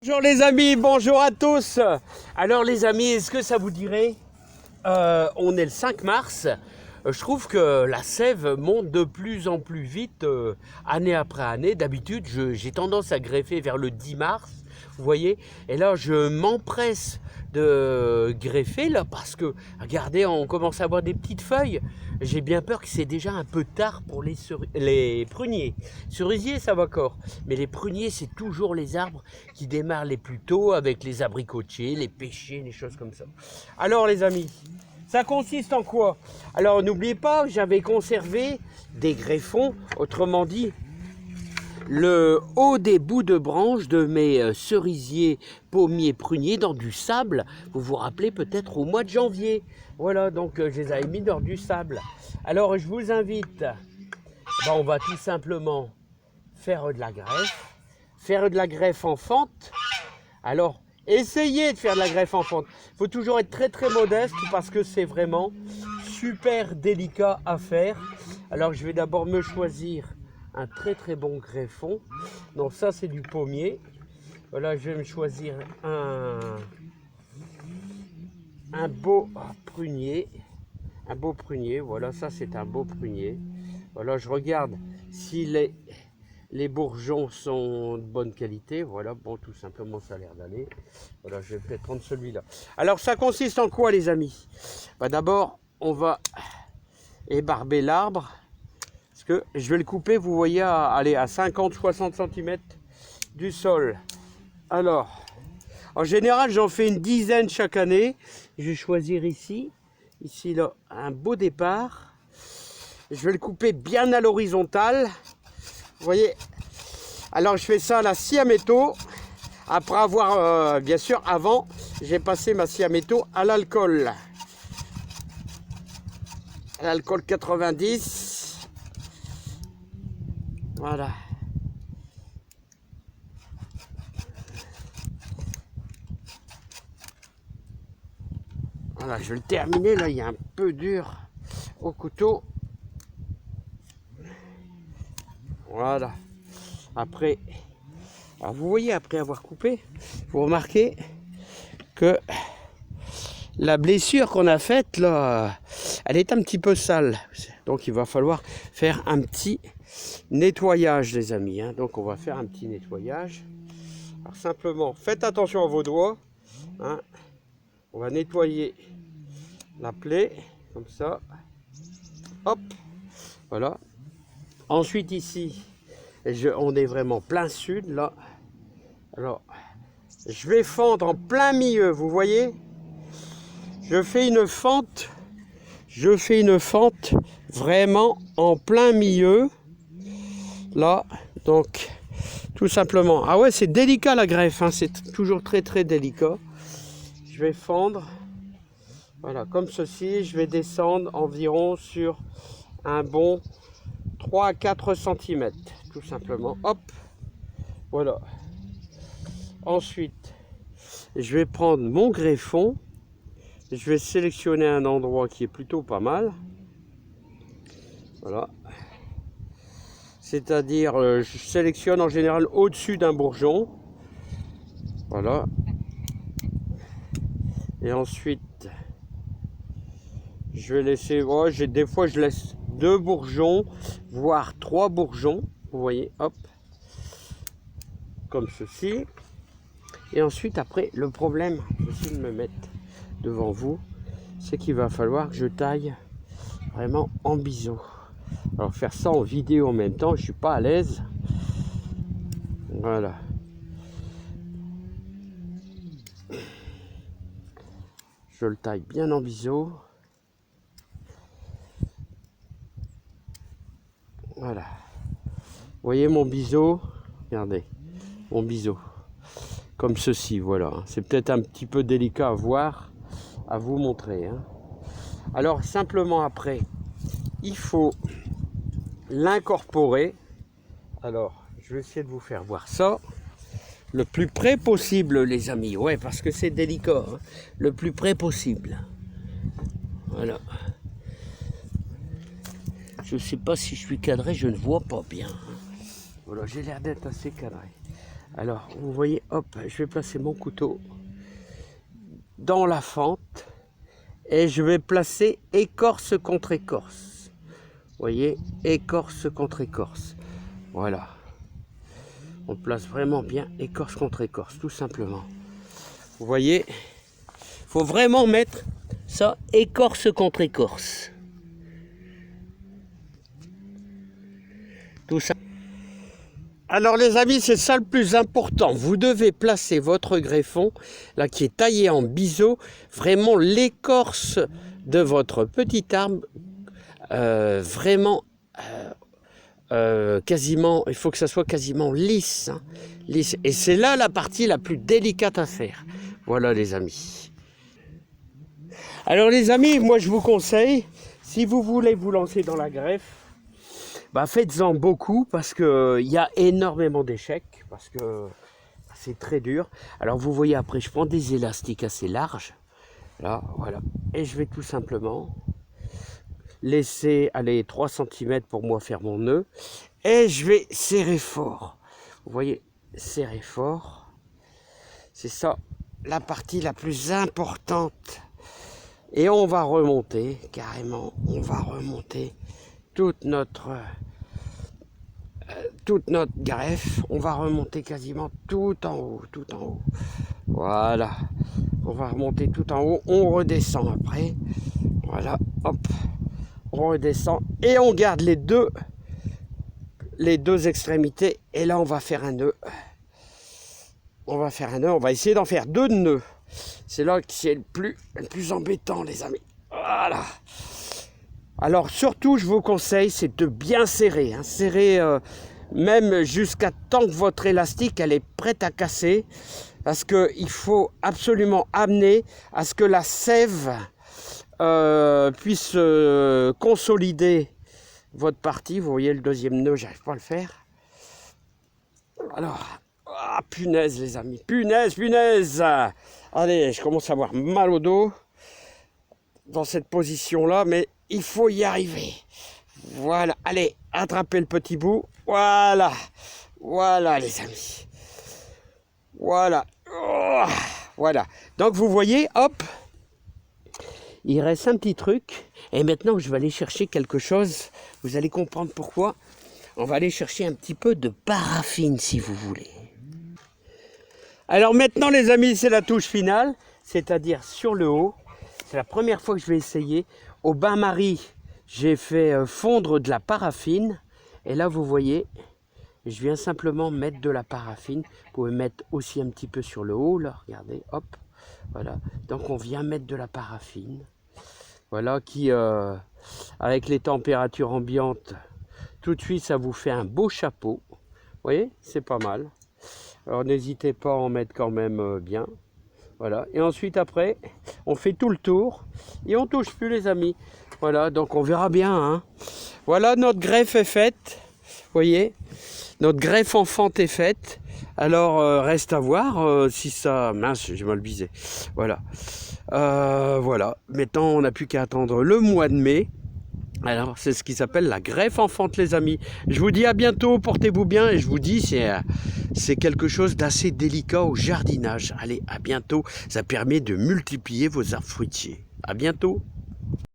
Bonjour les amis, bonjour à tous. Alors les amis, est-ce que ça vous dirait on est le 5 mars. Je trouve que la sève monte de plus en plus vite année après année. D'habitude, j'ai tendance à greffer vers le 10 mars, vous voyez. Et là, je m'empresse de greffer là parce que, regardez, on commence à avoir des petites feuilles. J'ai bien peur que c'est déjà un peu tard pour les pruniers. Cerisiers, ça va encore. Mais les pruniers, c'est toujours les arbres qui démarrent les plus tôt avec les abricotiers, les pêchers, les choses comme ça. Alors les amis, ça consiste en quoi? Alors n'oubliez pas, j'avais conservé des greffons, autrement dit, le haut des bouts de branches de mes cerisiers, pommiers, pruniers dans du sable. Vous vous rappelez peut-être au mois de janvier. Voilà, donc je les avais mis dans du sable. Alors je vous invite, on va tout simplement faire de la greffe. Faire de la greffe en fente. Alors, essayez de faire de la greffe en fente. Il faut toujours être très très modeste parce que c'est vraiment super délicat à faire. Alors, je vais d'abord me choisir un très très bon greffon. Donc ça, c'est du pommier. Voilà, je vais me choisir un beau prunier. Un beau prunier, voilà, ça c'est un beau prunier. Voilà, je regarde si les bourgeons sont de bonne qualité. Voilà, bon, tout simplement, ça a l'air d'aller. Voilà, je vais peut-être prendre celui-là. Alors, ça consiste en quoi, les amis? D'abord, on va ébarber l'arbre. Parce que je vais le couper, vous voyez, à 50-60 cm du sol. Alors, en général, j'en fais une dizaine chaque année. Je vais choisir ici, là, un beau départ. Je vais le couper bien à l'horizontale. Vous voyez, alors je fais ça à la scie à métaux. Après avoir, bien sûr, avant, j'ai passé ma scie à métaux à l'alcool. À l'alcool 90. Voilà. Voilà, je vais le terminer. Là, il est un peu dur au couteau. Voilà. Après, alors vous voyez, après avoir coupé, vous remarquez que la blessure qu'on a faite là, elle est un petit peu sale. Donc il va falloir faire un petit nettoyage, les amis. Donc on va faire un petit nettoyage. Alors simplement, faites attention à vos doigts. On va nettoyer la plaie, comme ça. Hop, voilà. Ensuite ici, on est vraiment plein sud là. Alors, je vais fendre en plein milieu, vous voyez. Je fais une fente vraiment en plein milieu. Là, donc, tout simplement. Ah ouais, c'est délicat la greffe, c'est toujours très très délicat. Je vais fendre, voilà, comme ceci. Je vais descendre environ sur un bon 3 à 4 cm, tout simplement. Hop, voilà. Ensuite, je vais prendre mon greffon. Je vais sélectionner un endroit qui est plutôt pas mal. Voilà. C'est-à-dire, je sélectionne en général au-dessus d'un bourgeon. Voilà. Et ensuite, je vais laisser... Oh, des fois, je laisse 2 bourgeons, voire 3 bourgeons. Vous voyez, hop. Comme ceci. Et ensuite, après, le problème, je vais de me mettre devant vous, c'est qu'il va falloir que je taille vraiment en biseau. Alors faire ça en vidéo en même temps, je suis pas à l'aise. Voilà. Je le taille bien en biseau. Voilà. Vous voyez mon biseau? Regardez, mon biseau. Comme ceci, voilà. C'est peut-être un petit peu délicat à voir, à vous montrer. Alors simplement après, il faut l'incorporer. Alors, je vais essayer de vous faire voir ça le plus près possible, les amis. Ouais, parce que c'est délicat. Le plus près possible. Voilà. Je ne sais pas si je suis cadré, je ne vois pas bien. Voilà, j'ai l'air d'être assez cadré. Alors, vous voyez, hop, je vais placer mon couteau dans la fente et je vais placer écorce contre écorce. Vous voyez, écorce contre écorce. Voilà. On place vraiment bien écorce contre écorce, tout simplement. Vous voyez, il faut vraiment mettre ça écorce contre écorce. Tout ça. Alors les amis, c'est ça le plus important. Vous devez placer votre greffon, là qui est taillé en biseau, vraiment l'écorce de votre petit arbre, vraiment quasiment, il faut que ça soit quasiment lisse, hein, lisse. Et c'est là la partie la plus délicate à faire. Voilà les amis. Alors les amis, moi je vous conseille, si vous voulez vous lancer dans la greffe, bah faites-en beaucoup parce qu'il y a énormément d'échecs, parce que c'est très dur. Alors vous voyez, après je prends des élastiques assez larges, là, voilà, et je vais tout simplement laisser aller 3 cm pour moi faire mon nœud, et je vais serrer fort. Vous voyez, serrer fort, c'est ça la partie la plus importante. Et on va remonter, carrément, on va remonter toute notre greffe, on va remonter quasiment tout en haut, tout en haut. Voilà, on va remonter tout en haut, on redescend après. Voilà, hop, on redescend et on garde les deux extrémités. Et là, on va faire un nœud. On va faire un nœud, on va essayer d'en faire 2 nœuds. C'est là que c'est le plus embêtant, les amis. Voilà. Alors surtout, je vous conseille, c'est de bien serrer, hein. Serrer même jusqu'à temps que votre élastique elle est prête à casser, parce qu'il faut absolument amener à ce que la sève puisse consolider votre partie. Vous voyez le deuxième nœud, j'arrive pas à le faire. Alors, ah, punaise les amis, punaise. Allez, je commence à avoir mal au dos dans cette position-là, mais il faut y arriver. Voilà, allez, attrapez le petit bout. Voilà, voilà les amis. Voilà, oh, voilà. Donc vous voyez, hop, il reste un petit truc. Et maintenant, je vais aller chercher quelque chose. Vous allez comprendre pourquoi. On va aller chercher un petit peu de paraffine, si vous voulez. Alors maintenant, les amis, c'est la touche finale, c'est-à-dire sur le haut. C'est la première fois que je vais essayer. Au bain-marie, j'ai fait fondre de la paraffine. Et là, vous voyez, je viens simplement mettre de la paraffine. Vous pouvez mettre aussi un petit peu sur le haut, là, regardez, hop. Voilà, donc on vient mettre de la paraffine. Voilà, qui, avec les températures ambiantes, tout de suite, ça vous fait un beau chapeau. Vous voyez, c'est pas mal. Alors n'hésitez pas à en mettre quand même bien. Voilà, et ensuite après, on fait tout le tour et on touche plus les amis. Voilà, donc on verra bien, hein. Voilà, notre greffe est faite. Vous voyez, notre greffe en fente est faite. Alors reste à voir si ça... Mince, j'ai mal visé. Voilà. Voilà, maintenant on n'a plus qu'à attendre le mois de mai. Alors, c'est ce qui s'appelle la greffe en fente, les amis. Je vous dis à bientôt, portez-vous bien. Et je vous dis, c'est quelque chose d'assez délicat au jardinage. Allez, à bientôt. Ça permet de multiplier vos arbres fruitiers. À bientôt.